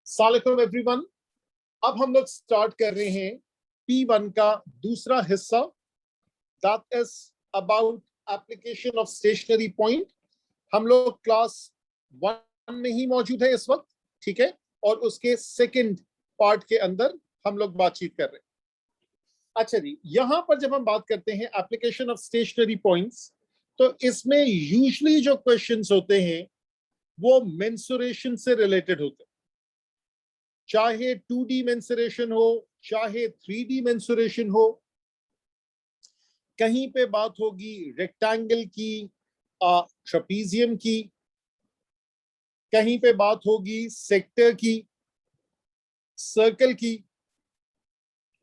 अस्सलामुअलैकुम एवरीवन। अब हम लोग स्टार्ट कर रहे हैं P1 का दूसरा हिस्सा, that is about application of stationary point. हम लोग क्लास 1 में ही मौजूद है इस वक्त, ठीक है, और उसके सेकंड पार्ट के अंदर हम लोग बातचीत कर रहे हैं। अच्छा जी, यहां पर जब हम बात करते हैं एप्लीकेशन ऑफ स्टेशनरी पॉइंट्स, तो इसमें यूजुअली जो क्वेश्चंस होते हैं वो मेंसुरेशन से रिलेटेड होते हैं, चाहे 2D मेंसुरेशन हो चाहे 3D मेंसुरेशन हो। कहीं पे बात होगी रेक्टेंगल की, ट्रेपीजियम की, कहीं पे बात होगी सेक्टर की, सर्कल की।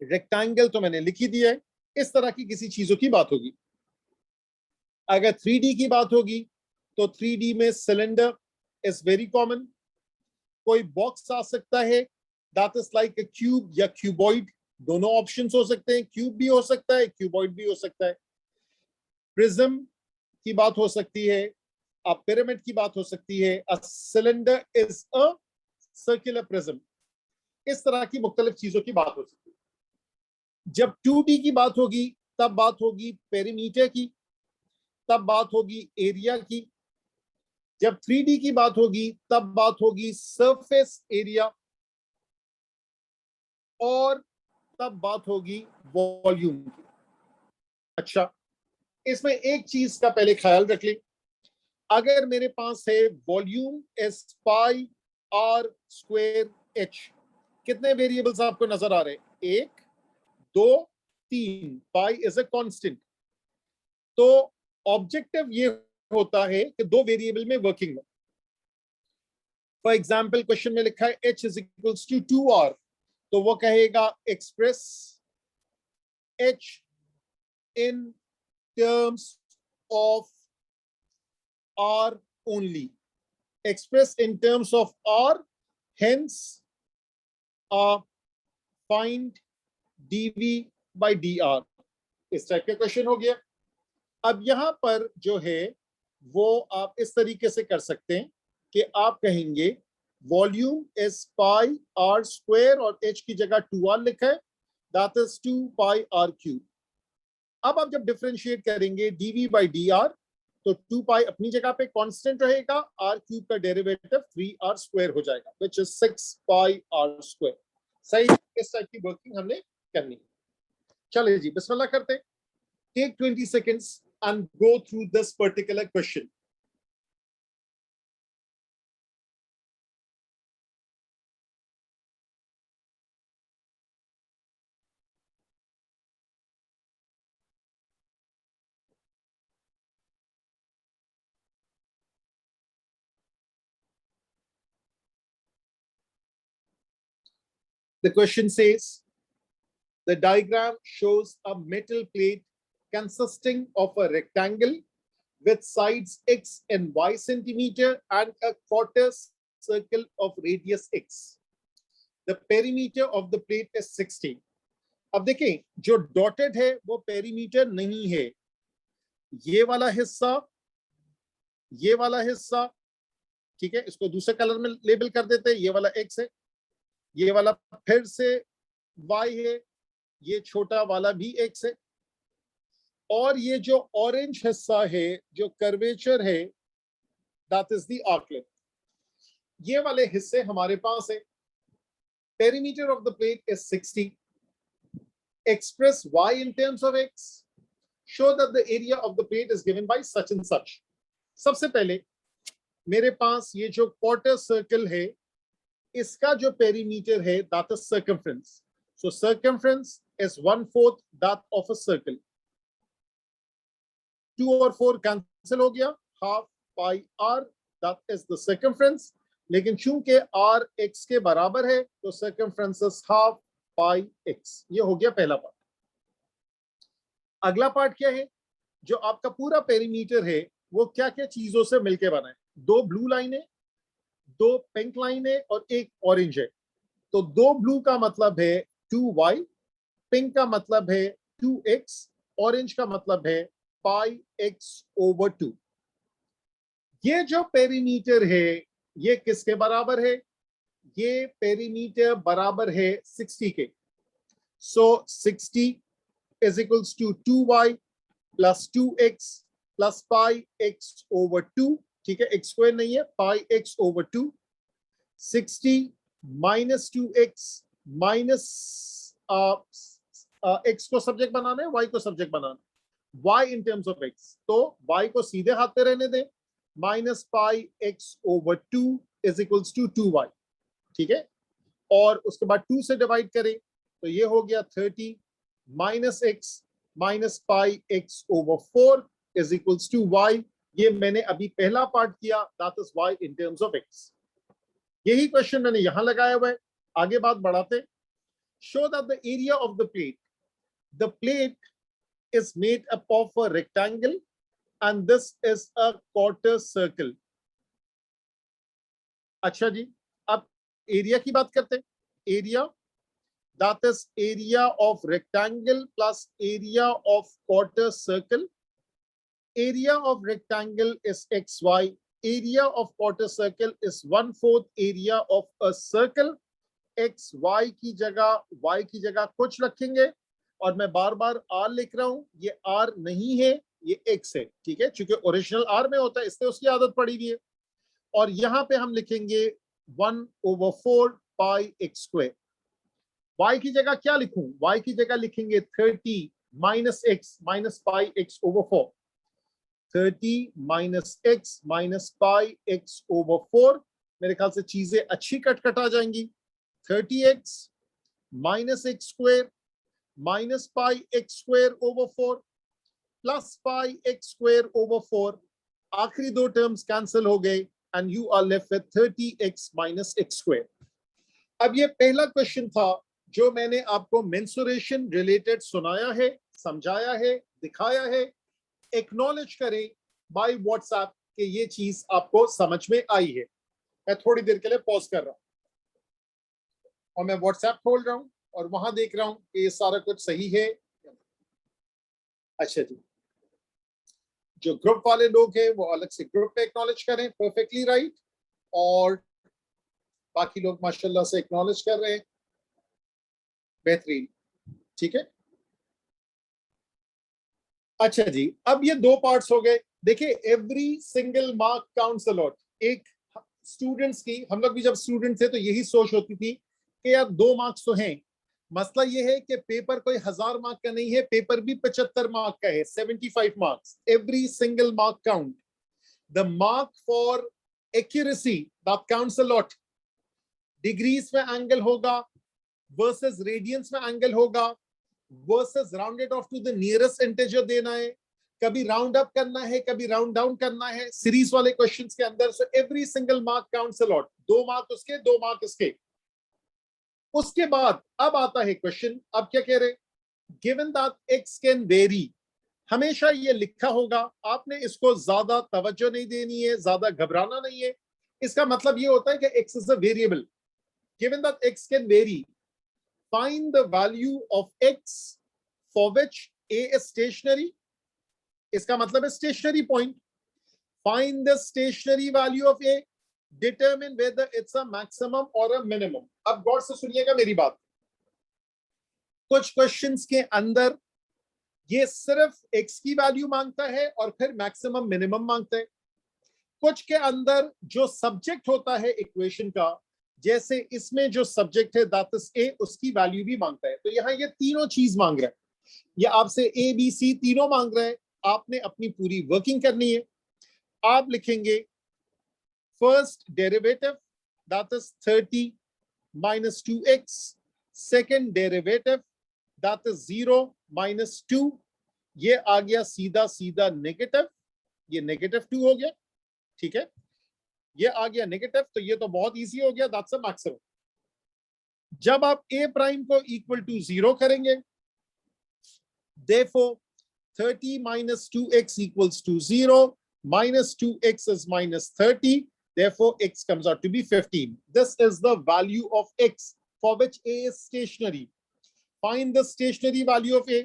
रेक्टेंगल तो मैंने लिख ही दिया है, इस तरह की किसी चीजों की बात होगी। अगर 3D की बात होगी तो 3D में सिलेंडर इज वेरी कॉमन। कोई बॉक्स आ सकता है, that is like a cube या क्यूबॉइड, दोनों ऑप्शंस हो सकते हैं। क्यूब भी हो सकता है, क्यूबॉइड भी हो सकता है। प्रिज्म की बात हो सकती है, पिरामिड की बात हो सकती है। A cylinder is a circular prism. इस तरह की मुख्तलिफ चीजों की बात हो सकती है। जब 2D की बात होगी तब बात होगी पेरीमीटर की, तब बात होगी एरिया की। जब 3D की बात होगी तब बात होगी सरफेस एरिया, और तब बात होगी वॉल्यूम की। अच्छा, इसमें एक चीज का पहले ख्याल रख लें। अगर मेरे पास है volume is pi r square H, कितने वेरिएबल्स आपको नजर आ रहे हैं? 1 2 3। पाई इज अ कांस्टेंट, तो ऑब्जेक्टिव ये होता है कि दो वेरिएबल में वर्किंग हो। फॉर एग्जाम्पल क्वेश्चन में लिखा है h is equals to 2r, तो वो कहेगा express h in terms of r only, express in terms of r, hence find dv by dr। इस टाइप का क्वेश्चन हो गया। अब यहां पर जो है वो आप इस तरीके से कर सकते हैं कि आप कहेंगे volume is pi r square और h की जगह 2r लिखा है, that is 2 pi r cube. अब आप जब डिफरेंशिएट करेंगे dv बाई dr, तो 2 पाई अपनी जगह पे कांस्टेंट रहेगा, r क्यूब का डेरिवेटिव 3r स्क्वायर हो जाएगा, which is 6 pi r square. सही, इस टाइप की वर्किंग हमने करनी है। चलिए जी, बिस्मिल्लाह करते हैं। Take 20 seconds and go through this particular question. The question says, the diagram shows a metal plate consisting of a rectangle with sides x and y centimeter and a quarter circle of radius x. The perimeter of the plate is 60. अब देखें, जो dotted है वो perimeter नहीं है। ये वाला हिस्सा, ये वाला हिस्सा, ठीक है, इसको दूसरे कलर में लेबल कर देते हैं। ये वाला x है, ये वाला फिर से y है, ये छोटा वाला भी x है, और ये जो ऑरेंज हिस्सा है, जो कर्वेचर है, that is the arc length. ये वाले हिस्से हमारे पास है। Perimeter of the plate is 60। Express y in terms of x, show that the area of the plate is given by such and such। सबसे पहले मेरे पास ये जो क्वार्टर सर्कल है, इसका जो पेरीमीटर है that is circumference. So circumference is 1/4 that of a circle. 2 और 4 कैंसिल हो गया, half pi r, that is the circumference. लेकिन चूंकि आर एक्स के बराबर है तो circumference is half pi x. ये हो गया पहला पार्ट। अगला पार्ट क्या है? जो आपका पूरा पेरीमीटर है वो क्या क्या चीजों से मिलकर बना है? 2 ब्लू लाइन है, 2 पिंक लाइन है और एक ऑरेंज है। तो 2 ब्लू का मतलब है 2y, पिंक का मतलब है 2x, ऑरेंज का मतलब है पाई x ओवर 2। ये जो पेरीमीटर है ये किसके बराबर है? ये पेरीमीटर बराबर है 60 के। So 60 is equals to 2y plus 2x plus pi x over 2, ठीक है, x स्क्वायर नहीं है, pi x over 2, 60 minus 2x minus x को सब्जेक्ट बनाना है, y को सब्जेक्ट बनाना है, y in terms of x, तो y को सीधे हाथ पे रहने दें, minus pi x over 2 is equals to 2y, ठीक है, और उसके बाद 2 से डिवाइड करें तो ये हो गया 30 minus x minus pi x over 4 is equals to y। ये मैंने अभी पहला पार्ट किया, that is y in terms of x। यही क्वेश्चन मैंने यहां लगाया हुआ है। आगे बात बढ़ाते, show that the area of the plate is made up of a rectangle and this is a quarter circle। अच्छा जी, अब एरिया की बात करते हैं। Area, that is area of rectangle plus area of quarter circle। area of rectangle is xy, area of quarter circle is 1/4 area of a circle। x y की जगह कुछ रखेंगे, और मैं बार बार r लिख रहा हूं, ये r नहीं है, ये x है, ठीक है, क्योंकि ओरिजिनल r में होता है, इससे उसकी आदत पड़ी हुई है। और यहां पे हम लिखेंगे 1/4 पाई x स्क्वायर। y की जगह क्या लिखूं? y की जगह लिखेंगे 30 minus x minus pi x over 4, 30 minus x minus pi x over 4। मेरे ख्याल से चीजें अच्छी कट आ जाएंगी। 30x minus x square minus pi x square over 4 plus pi x square over 4, आखिरी दो टर्म्स कैंसिल हो गए and you are left with 30x minus x square. अब ये पहला क्वेश्चन था जो मैंने आपको मेंसुरेशन रिलेटेड सुनाया है, समझाया है, दिखाया है। एक्नॉलेज करें बाय व्हाट्सएप कि ये चीज आपको समझ में आई है। मैं थोड़ी देर के लिए पॉज कर रहा हूं और मैं व्हाट्सएप खोल रहा हूं और वहां देख रहा हूं कि ये सारा कुछ सही है। अच्छा जी, जो ग्रुप वाले लोग हैं वो अलग से ग्रुप पे एक्नॉलेज करें, परफेक्टली राइट, और बाकी लोग माशाल्लाह से एक्नॉलेज कर रहे हैं, बेहतरीन, ठीक है। अच्छा जी, अब ये दो पार्ट्स हो गए। देखिए, every single mark counts a lot. एक स्टूडेंट्स की, हम लोग भी जब स्टूडेंट थे तो यही सोच होती थी कि यार 2 मार्क्स तो हैं। मसला ये है कि पेपर कोई 1000 मार्क का नहीं है, पेपर भी 75 मार्क का है, 75 marks. Every single mark count. The mark for accuracy that counts a lot. Degrees में एंगल होगा वर्सेस रेडियंस में एंगल होगा versus rounded off to the nearest integer देना है, कभी राउंड अप करना है, कभी राउंड डाउन करना है, सीरीज वाले क्वेश्चंस के अंदर। So every single mark counts a lot. 2 mark उसके, 2 मार्क इसके। उसके बाद अब आता है क्वेश्चन, अब क्या कह रहे, given that x can very. हमेशा ये लिखा होगा, आपने इसको ज्यादा तवज्जो नहीं देनी है, ज्यादा घबराना नहीं है। इसका मतलब ये होता है कि x is a variable. Given that x can very, find the value of x for which a is stationary। इसका मतलब है stationary point। Find the stationary value of a, determine whether it's a maximum or a minimum। अब गौर से सुनिएगा मेरी बात। कुछ questions के अंदर ये सिर्फ x की वैल्यू मांगता है और फिर मैक्सिमम मिनिमम मांगता है। कुछ के अंदर जो सब्जेक्ट होता है इक्वेशन का, जैसे इसमें जो सब्जेक्ट है दैट इज ए, उसकी वैल्यू भी मांगता है। तो यहाँ ये तीनों चीज मांग रहा है, ये आपसे ए बी सी तीनों मांग रहा है। आपने अपनी पूरी वर्किंग करनी है। आप लिखेंगे first derivative that is 30 minus 2x, second derivative that is 0 minus 2, ये आ गया सीधा सीधा नेगेटिव, ये -2 हो गया, ठीक है, ये आ गया नेगेटिव, तो ये तो बहुत इजी हो गया, दैट्स अ मैक्सिमम। जब आप a प्राइम को इक्वल टू 0 करेंगे, therefore 30 minus 2x equals to 0, minus 2x is minus 30, therefore x comes out to be 15। This is the value of x for which a is stationary। Find the stationary value of a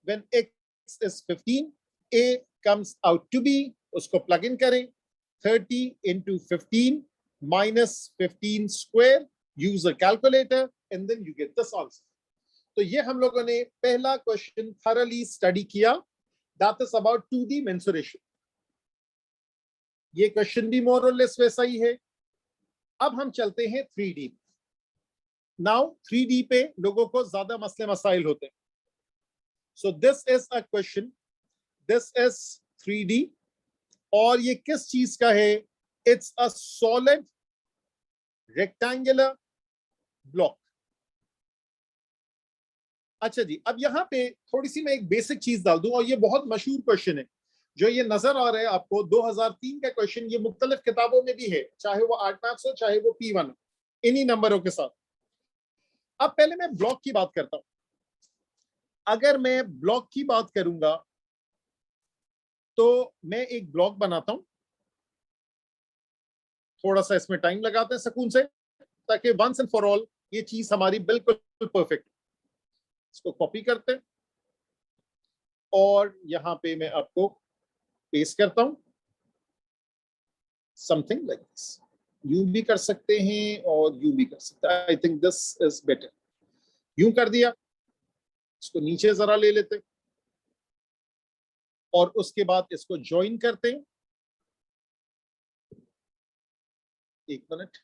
when x is 15। a comes out to be, उसको plug in करें, 30 into 15 minus 15 square, use a calculator and then you get this answer. तो ये हम लोगों ने पहला question thoroughly study किया, that is about 2D mensuration. ये क्वेश्चन भी मोर और लेस वैसा ही है। अब हम चलते हैं 3D। नाउ 3D पे लोगों को ज्यादा मसले मसाइल होते हैं। सो this is a question, this is 3D और ये किस चीज का है? It's a solid rectangular block. अच्छा जी, अब यहां पे थोड़ी सी मैं एक बेसिक चीज डाल दूं, और ये बहुत मशहूर क्वेश्चन है जो ये नजर आ रहा है आपको, 2003 का क्वेश्चन। ये मुख्तलिफ किताबों में भी है, चाहे वो आर्ट मैथ्स हो चाहे वो P1 हो, इन्हीं नंबरों के साथ। अब पहले मैं ब्लॉक की बात करता हूं। अगर मैं ब्लॉक की बात करूंगा तो मैं एक ब्लॉक बनाता हूं, थोड़ा सा इसमें टाइम लगाते हैं सुकून से, ताकि वंस एंड फॉर ऑल ये चीज हमारी बिल्कुल परफेक्ट। इसको कॉपी करते हैं और यहां पे मैं आपको पेस्ट करता हूं, समथिंग लाइक दिस। यूं भी कर सकते हैं और यूं भी कर सकते हैं। I think this is better. यूं कर दिया, इसको नीचे जरा ले लेते हैं और उसके बाद इसको ज्वाइन करते हैं। एक minute,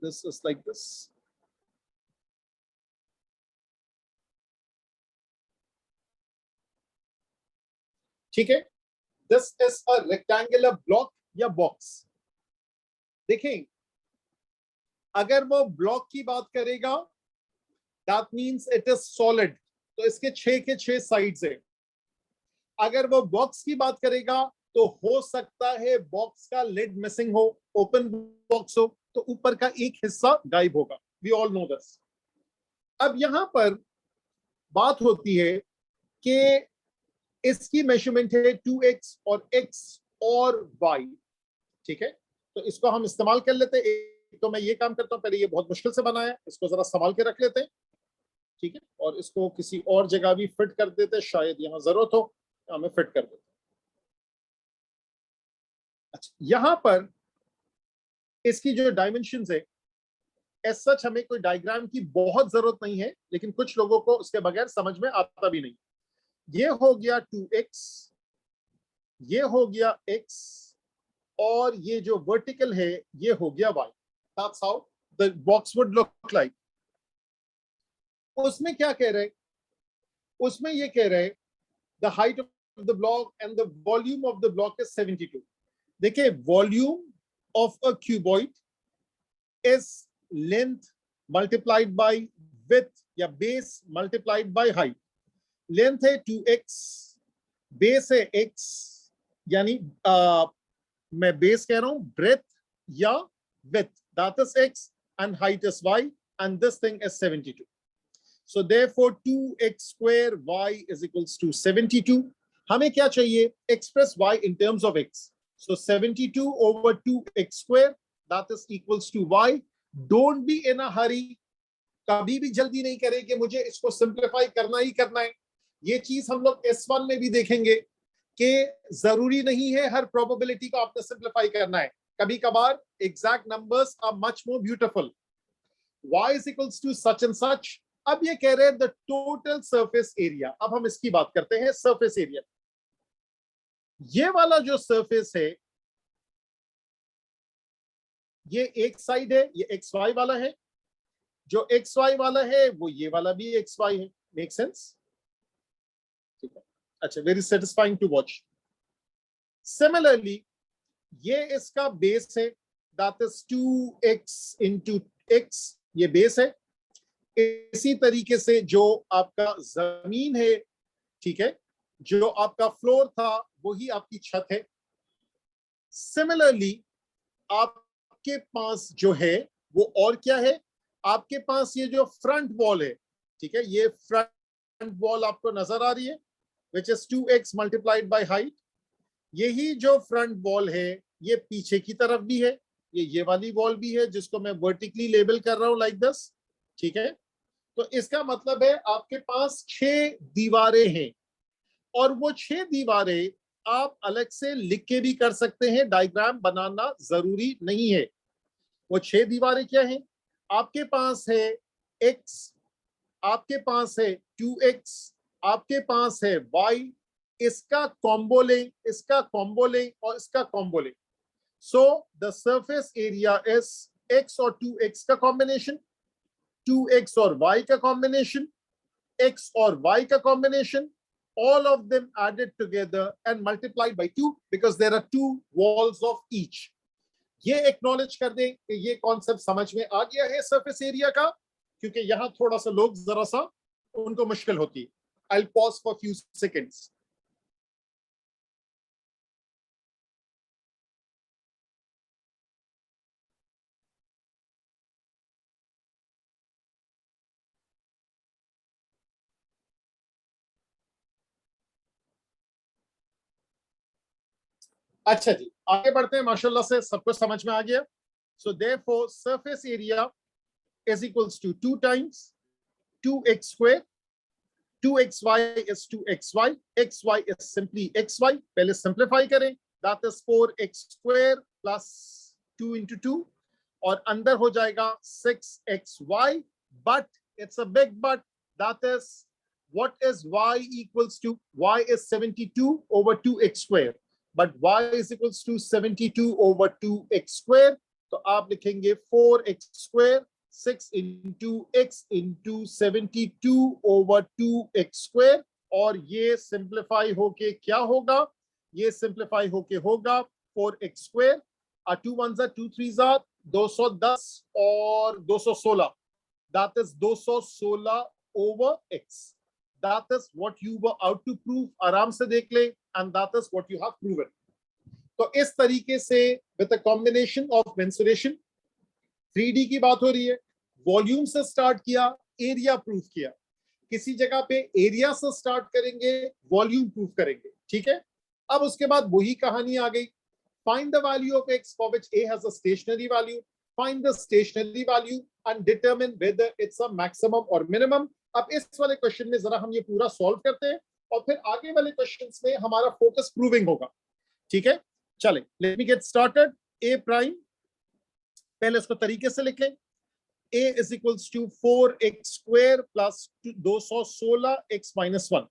this is like this. ठीक है, this is a rectangular block या बॉक्स। देखें, अगर वो ब्लॉक की बात करेगा that means it is solid, तो इसके 6 के 6 साइड्स है। अगर वो बॉक्स की बात करेगा तो हो सकता है बॉक्स का लिड मिसिंग हो, ओपन बॉक्स हो तो ऊपर का एक हिस्सा गायब होगा। We all know this. अब यहां पर बात होती है कि इसकी मेजरमेंट है 2x और x और y। ठीक है, तो इसको हम इस्तेमाल कर लेते हैं। तो मैं ये काम करता हूं, पहले ये बहुत मुश्किल से बनाया, इसको जरा संभाल के रख लेते हैं। ठीक है, और इसको किसी और जगह भी फिट कर देते हैं, शायद यहां जरूरत हो, हमें फिट कर देते हैं। अच्छा, यहां पर इसकी जो डायमेंशंस है, एज सच हमें कोई डायग्राम की बहुत जरूरत नहीं है, लेकिन कुछ लोगों को उसके बगैर समझ में आता भी नहीं। ये हो गया 2x, ये हो गया x, और ये जो वर्टिकल है ये हो गया y। That's how the box would look like. उसमें क्या कह रहे, उसमें ये कह रहे the height of the block and the volume of the block is 72. देखिए, volume of a cuboid is length multiplied by width या base multiplied by height. Length है 2x, बेस है x, यानी मैं बेस कह रहा हूं, ब्रेथ या width, that is x, and height is y, and this thing is 72. So therefore 2x square y is equals to 72. हमें क्या चाहिए? Express y in terms of x. So 72 over 2x square, that is equals to y. Don't be in a hurry. कभी भी जल्दी नहीं करें कि मुझे इसको सिंप्लीफाई करना ही करना है। ये चीज हम लोग S1 में भी देखेंगे कि जरूरी नहीं है हर प्रोबेबिलिटी को आपने सिंप्लीफाई करना है। कभी कभार exact numbers are much more beautiful. y is equals to such and such. अब ये कह रहे हैं द टोटल सरफेस एरिया। अब हम इसकी बात करते हैं, सरफेस एरिया। ये वाला जो सरफेस है, ये एक साइड है, ये एक्स वाई वाला है। जो एक्स वाई वाला है वो ये वाला भी एक्स वाई है। Make sense? ठीक है, अच्छा, very satisfying to watch. Similarly ये इसका बेस है, that is 2x into x, ये बेस है। इसी तरीके से जो आपका जमीन है, ठीक है, जो आपका फ्लोर था वही आपकी छत है। सिमिलरली आपके पास जो है वो और क्या है? आपके पास ये जो फ्रंट वॉल है, ठीक है, ये फ्रंट वॉल आपको नजर आ रही है, which is 2x multiplied by height. यही जो फ्रंट वॉल है ये पीछे की तरफ भी है, ये वाली वॉल भी है जिसको मैं वर्टिकली लेबल कर रहा हूं लाइक दिस। ठीक है, तो इसका मतलब है आपके पास 6 दीवारें हैं, और वो 6 दीवारें आप अलग से लिख के भी कर सकते हैं, डायग्राम बनाना जरूरी नहीं है। वो 6 दीवारें क्या हैं? आपके पास है x, आपके पास है 2x, आपके पास है y, इसका कॉम्बो लें, इसका कॉम्बो लें और इसका कॉम्बो लें। So the surface area is x और 2x का कॉम्बिनेशन, 2x और y का कॉम्बिनेशन, x और y का combination, all of them added together and multiplied by 2 because there are two walls of each. ये एक्नॉलेज कर दें कि ये कॉन्सेप्ट समझ में आ गया है सरफेस एरिया का, क्योंकि यहां थोड़ा सा लोग जरा सा उनको मुश्किल होती है। I'll pause for few seconds. अच्छा जी, आगे बढ़ते हैं। माशाल्लाह से सब कुछ समझ में आ गया। So therefore surface area is equals to 2 times 2x square, 2xy is 2xy, xy is simply xy, पहले सिंप्लीफाई करें, that is 4x square plus 2 into 2 और अंदर हो जाएगा 6xy, but it's a big but, that is what is y equals to, y is 72 over 2x square, but y is equals to 72 over 2x square, तो आप लिखेंगे 4x square 6 into x into 72 over 2x square, और ये simplify होके क्या होगा, ये simplify होके होगा 4x square, 2 ones are 2 3s are 210 और 216, that is 216 over x, that is what you were out to prove, आराम से देख ले, and that is what you have proven. तो इस तरीके से with a combination of mensuration 3D की बात हो रही है, वॉल्यूम से स्टार्ट किया, एरिया प्रूफ किया, किसी जगह पे एरिया से स्टार्ट करेंगे, वॉल्यूम प्रूफ करेंगे, ठीक है। अब उसके बाद वही कहानी आ गई, find the value of x for which a has a stationary value, find the stationary value and determine whether it's a maximum और मिनिमम। अब इस वाले क्वेश्चन में जरा हम ये पूरा सॉल्व करते हैं और फिर आगे वाले क्वेश्चंस में हमारा फोकस प्रूविंग होगा, ठीक है। चले, let me get started. a prime, पहले इसको तरीके से लिख लें, a is equals to 4x square plus 216x minus 1.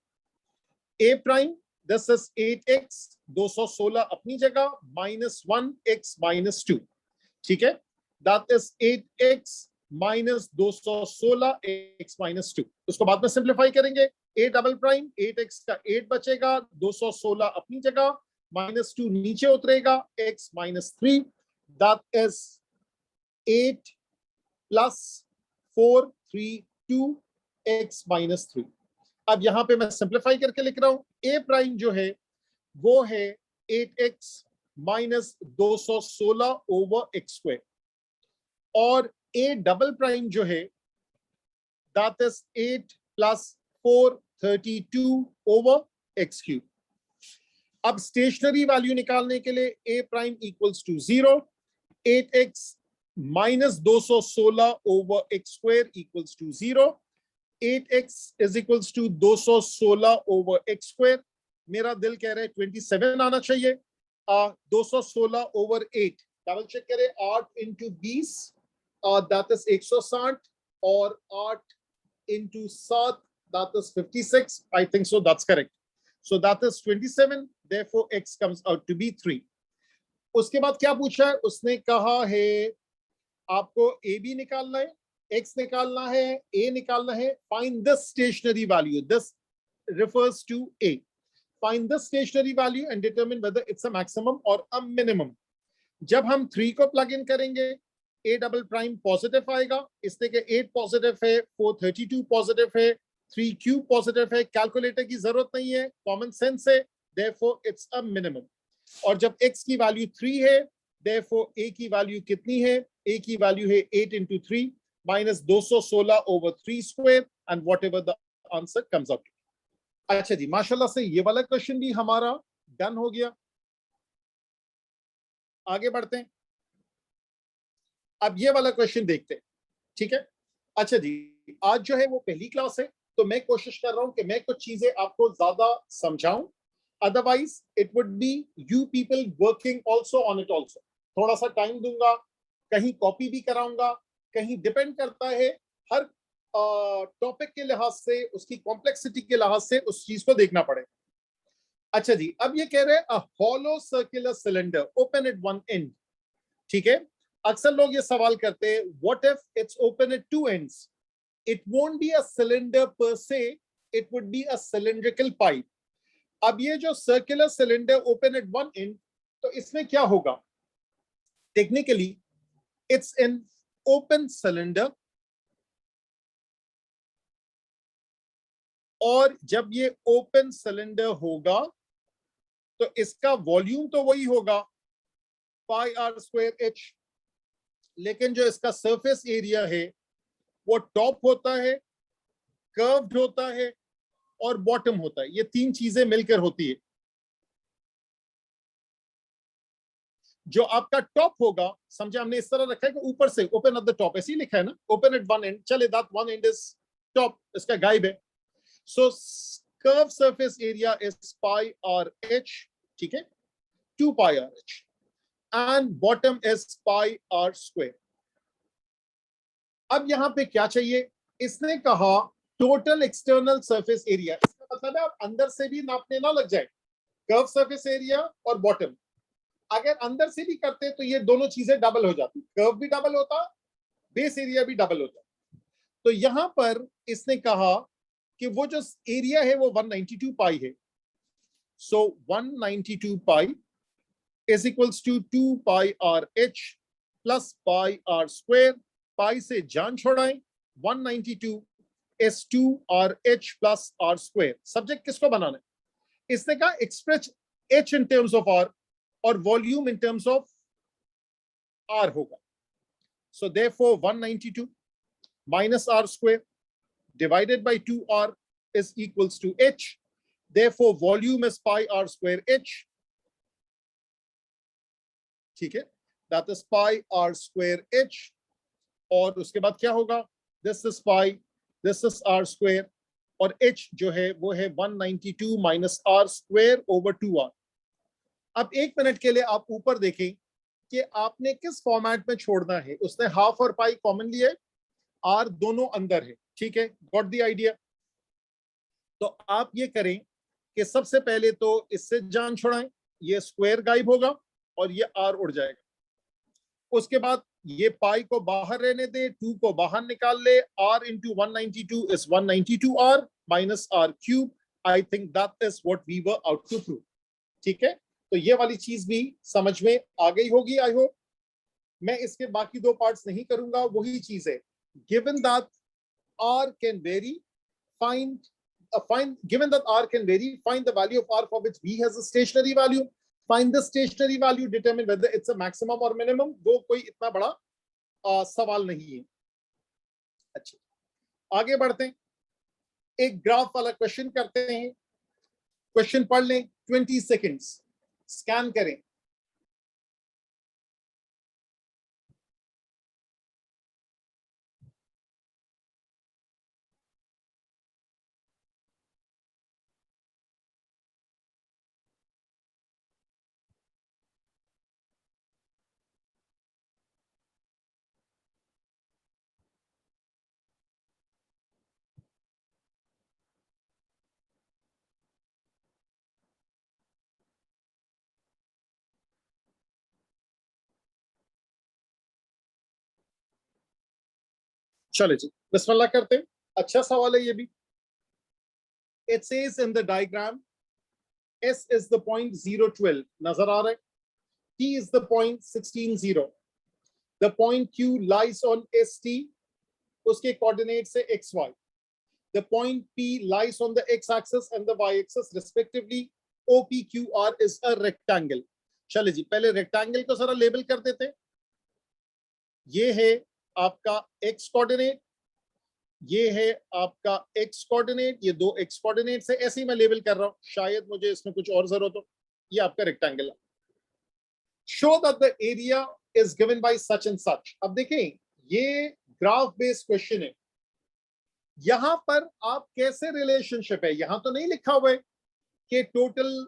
a prime, this is 8x, 216 अपनी जगह, minus 1x minus 2, ठीक है। That is 8x minus 216x minus 2. उसको बाद में सिंप्लीफाई करेंगे, a डबल प्राइम, 8x का 8 बचेगा, 216 अपनी जगह, minus 2 नीचे उतरेगा, x minus 3, that is 8 plus 4 3 2 x minus 3। अब यहां पे मैं सिंप्लीफाई करके लिख रहा हूं, a प्राइम जो है वो है 8x minus 216 over x square, और a डबल प्राइम जो है that is 8 plus 4 32 over x cube. अब स्टेशनरी वैल्यू निकालने के लिए a prime equals to 0, 8x minus 216 over x square equals to 0, 8x is equals to 216 over x square, मेरा दिल कह रहा है 27 आना चाहिए, 216 ओवर 8, डबल चेक करें, 8 इंटू 20 दैट इज 160 और 8 into 7 that is 56, I think so that's correct, so that is 27, therefore x comes out to be 3। उसके बाद क्या पूछा है, उसने कहा है आपको ए बी निकालना है, एक्स निकालना है, ए निकालना है, find the stationary value, this refers to a, find the stationary value and determine whether it's a maximum or a minimum। जब हम 3 को प्लग इन करेंगे, a डबल प्राइम पॉजिटिव आएगा, इसलिए कि 8 पॉजिटिव है, 432 पॉजिटिव है, 3 क्यूब पॉजिटिव है, कैलकुलेटर की जरूरत नहीं है, कॉमन सेंस है, therefore it's a minimum। और जब x की वैल्यू 3 है, therefore a की वैल्यू कितनी है, a की वैल्यू है 8 into 3 minus 216 over 3 square and whatever the answer comes out। अच्छा जी, माशाल्लाह से ये वाला क्वेश्चन भी हमारा डन हो गया। आगे बढ़ते हैं, अब ये वाला क्वेश्चन देखते हैं, ठीक है। अच्छा जी, आज जो है वो पहली क्लास है, तो मैं कोशिश कर रहा हूं कि मैं कुछ चीजें आपको ज्यादा समझाऊं, otherwise it would be you people working also on it also. थोड़ा सा टाइम दूंगा, कहीं कॉपी भी कराऊंगा, कहीं डिपेंड करता है, हर टॉपिक के लिहाज से, उसकी कॉम्प्लेक्सिटी के लिहाज से उस चीज को देखना पड़े। अच्छा जी, अब ये कह रहे हैं hollow circular cylinder open at one and. ठीक है, अक्सर लोग ये सवाल करते हैं what if it's open at two ends, it won't be a cylinder पर से, it would be a cylindrical pipe. अब ये जो circular cylinder open at one and, तो इसमें क्या होगा, technically it's an open cylinder, और जब ये ओपन सिलेंडर होगा तो इसका वॉल्यूम तो वही होगा पाई आर स्क्वायर एच, लेकिन जो इसका सरफेस एरिया है वो टॉप होता है, कर्व्ड होता है और बॉटम होता है। ये तीन चीजें मिलकर होती है। जो आपका टॉप होगा, समझे, हमने इस तरह रखा है कि ऊपर से ओपन एट द टॉप, ऐसे ही लिखा है ना, ओपन एट वन एंड, चले that one end is top, इसका गायब है। So curve surface area is pi r h, ठीक है, 2 pi r h, and bottom is pi r square. अब यहां पे क्या चाहिए, इसने कहा टोटल एक्सटर्नल सरफेस एरिया। इसका मतलब है आप अंदर से भी नापने ना लग जाए, कर्व सरफेस एरिया और बॉटम। अगर अंदर से भी करते तो ये दोनों चीजें डबल हो जाती, कर्व भी डबल होता, बेस एरिया भी डबल होता। तो यहां पर इसने कहा कि वो जो एरिया है वो 192 पाई है। So 192 pi is equals to 2 pi r h plus pi r square. Pi से जान छोड़ाएं, 192 is 2 r h plus r square. Subject किसको बनाना है, इसने कहा express h in terms of r और volume in terms of r होगा। So therefore 192 minus r square divided by 2r is equals to h. Therefore, volume is pi r square h. ठीक है, that is pi r square h. और उसके बाद क्या होगा, this is pi, this is r square, और h जो है वो है 192 minus r square over 2r. अब एक मिनट के लिए आप ऊपर देखें कि आपने किस फॉर्मेट में छोड़ना है। उसने हाफ और पाई कॉमन लिया है, आर दोनों अंदर है, ठीक है, गॉट द आइडिया। तो आप ये करें कि सबसे पहले तो इससे जान छुड़ाएं, ये स्क्वायर गायब होगा और ये आर उड़ जाएगा। उसके बाद ये पाई को बाहर रहने दे, 2 को बाहर निकाल ले, r into 192 is 192 r minus r cube. I think that is what we were out to prove. ठीक है, तो ये वाली चीज भी समझ में आ गई होगी, आई होप। मैं इसके बाकी दो पार्ट्स नहीं करूंगा, वही चीज है। given that r can vary, given that r can vary, find the value of r for which v has a stationary value. Find the stationary value, determine whether it's a maximum or minimum. वो कोई इतना बड़ा सवाल नहीं है। अच्छा, आगे बढ़ते हैं, एक ग्राफ वाला क्वेश्चन करते हैं। क्वेश्चन पढ़ लें, 20 सेकेंड्स स्कैन करें। चले जी, बिस्मिल्लाह करते हैं। अच्छा सवाल है ये भी। It says in the diagram, S is the point 012, नजर आ रहा है, T is the point 160, the point Q lies on ST, उसके coordinates है XY, the point P lies on the X axis and the Y axis respectively, OPQR is a rectangle। चले जी, पहले rectangle को जरा label कर देते हैं। ये है आपका X कोऑर्डिनेट, ये है आपका x कोऑर्डिनेट, ये दो x कोऑर्डिनेट से, ऐसे ही मैं लेबल कर रहा हूं, शायद मुझे इसमें कुछ और जरूरत हो। ये आपका रेक्टेंगल है। Show that the area is given by such and such. अब देखें, ये ग्राफ बेस्ड क्वेश्चन है। यहां पर आप कैसे रिलेशनशिप है, यहां तो नहीं लिखा हुआ है कि टोटल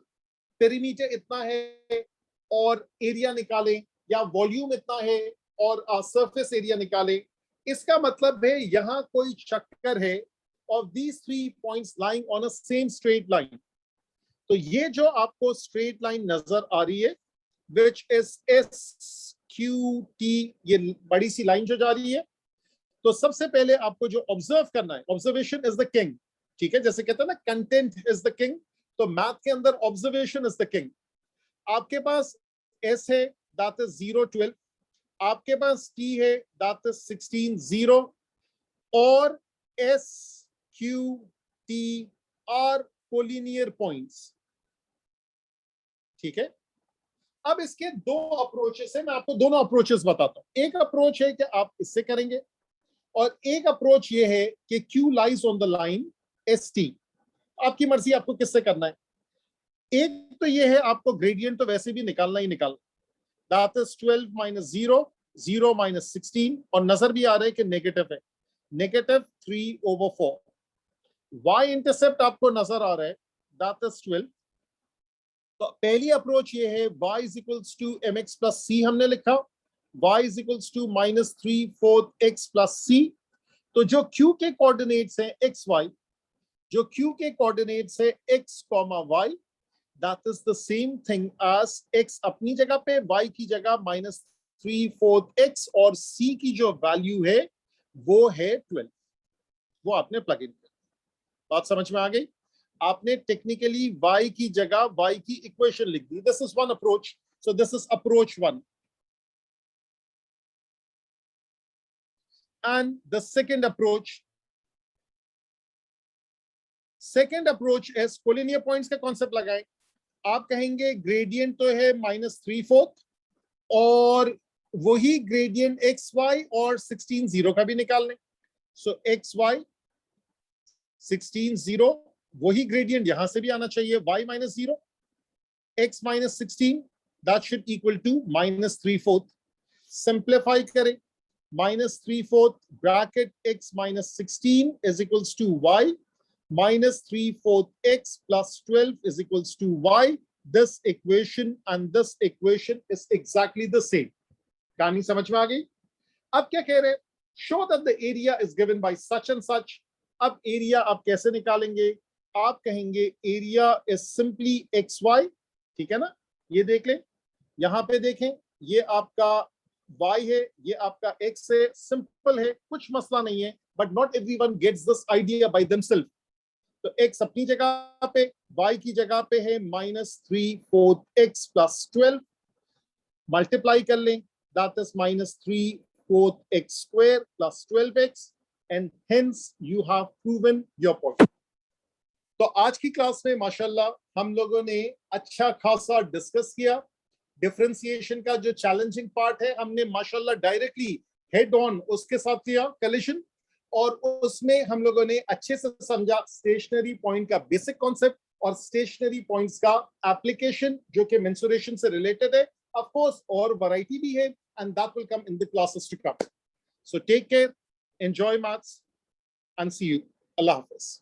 पेरीमीटर इतना है और एरिया निकालें, या वॉल्यूम इतना है और सरफेस एरिया निकालें। इसका मतलब है यहां कोई चक्कर है of these 3 points lying on a same straight line. तो ये जो आपको स्ट्रेट लाइन नजर आ रही है which is SQT, ये बड़ी सी लाइन जो जा रही है, तो सबसे पहले आपको जो ऑब्जर्व करना है, ऑब्जर्वेशन इज द किंग, ठीक है, जैसे कहते हैं ना कंटेंट इज द किंग, तो मैथ के अंदर ऑब्जर्वेशन इज द किंग। आपके पास S है दैट इज 0 12, आपके पास T है दैट इज 16 0, और S Q T are collinear points, ठीक है। अब इसके दो अप्रोचेस है, मैं आपको दोनों अप्रोचेस बताता हूं। एक अप्रोच है कि आप इससे करेंगे, और एक अप्रोच ये है कि Q lies on the line ST। आपकी मर्जी आपको किससे करना है। एक तो ये है आपको ग्रेडियंट तो वैसे भी निकालना ही निकालना, दैट इज 12 माइनस 0 0 माइनस 16, और नजर भी आ रहा है कि नेगेटिव है, नेगेटिव 3/4। y इंटरसेप्ट आपको नजर आ रहा है दैट इज 12। तो पहली अप्रोच ये है y is equals to mx plus c, हमने लिखा y is equals to minus 3/4 x प्लस c। तो जो q के कोऑर्डिनेट्स हैं x y, जो q के कोऑर्डिनेट्स है x comma y, that is the same thing as x अपनी जगह पे, y की जगह माइनस 3/4 x, और c की जो वैल्यू है वो है 12। वो आपने प्लग इन किया, बात समझ में आ गई। आपने टेक्निकली y की जगह y की इक्वेशन लिख दी। This is one approach, so this is approach 1। And the second approach is collinear points का कॉन्सेप्ट लगाएं। आप कहेंगे ग्रेडियंट तो है माइनस 3/4, और वही ग्रेडियंट एक्स वाई और 16 0 का भी निकाल लें। सो एक्स वाई 16 0, वही ग्रेडियंट यहां से भी आना चाहिए, y minus 0 x minus 16, that should equal to minus 3/4। Simplify करें, minus 3/4 bracket x minus 16 is equals to y minus 3/4 x plus 12 is equals to y. This equation and this equation is exactly the same. कहानी समझ में आ गई। अब क्या कह रहे हैं, show that the area is given by such and such। अब एरिया आप कैसे निकालेंगे, आप कहेंगे एरिया इज सिंपली xy, ठीक है ना। ये देख लें, यहां पे देखें, ये आपका y है, ये आपका x है, सिंपल है, कुछ मसला नहीं है, but not everyone gets this idea by themselves. तो x अपनी जगह पे, y की जगह पे है माइनस 3/4 x प्लस 12, मल्टीप्लाई कर लें, that is minus 3/4 x square plus 12x, and hence you have proven your point. तो आज की क्लास में माशाल्लाह हम लोगों ने अच्छा खासा डिस्कस किया। डिफरेंशिएशन का जो चैलेंजिंग पार्ट है हमने माशाल्लाह डायरेक्टली हेड ऑन उसके साथ किया कलिशन, और उसमें हम लोगों ने अच्छे से समझा स्टेशनरी पॉइंट का बेसिक कॉन्सेप्ट और स्टेशनरी पॉइंट्स का एप्लीकेशन जो कि मेंसुरेशन से रिलेटेड है। ऑफ कोर्स और वैरायटी भी है, and that will come in the classes to come. So take care, enjoy maths and see you. अल्लाह हाफिज।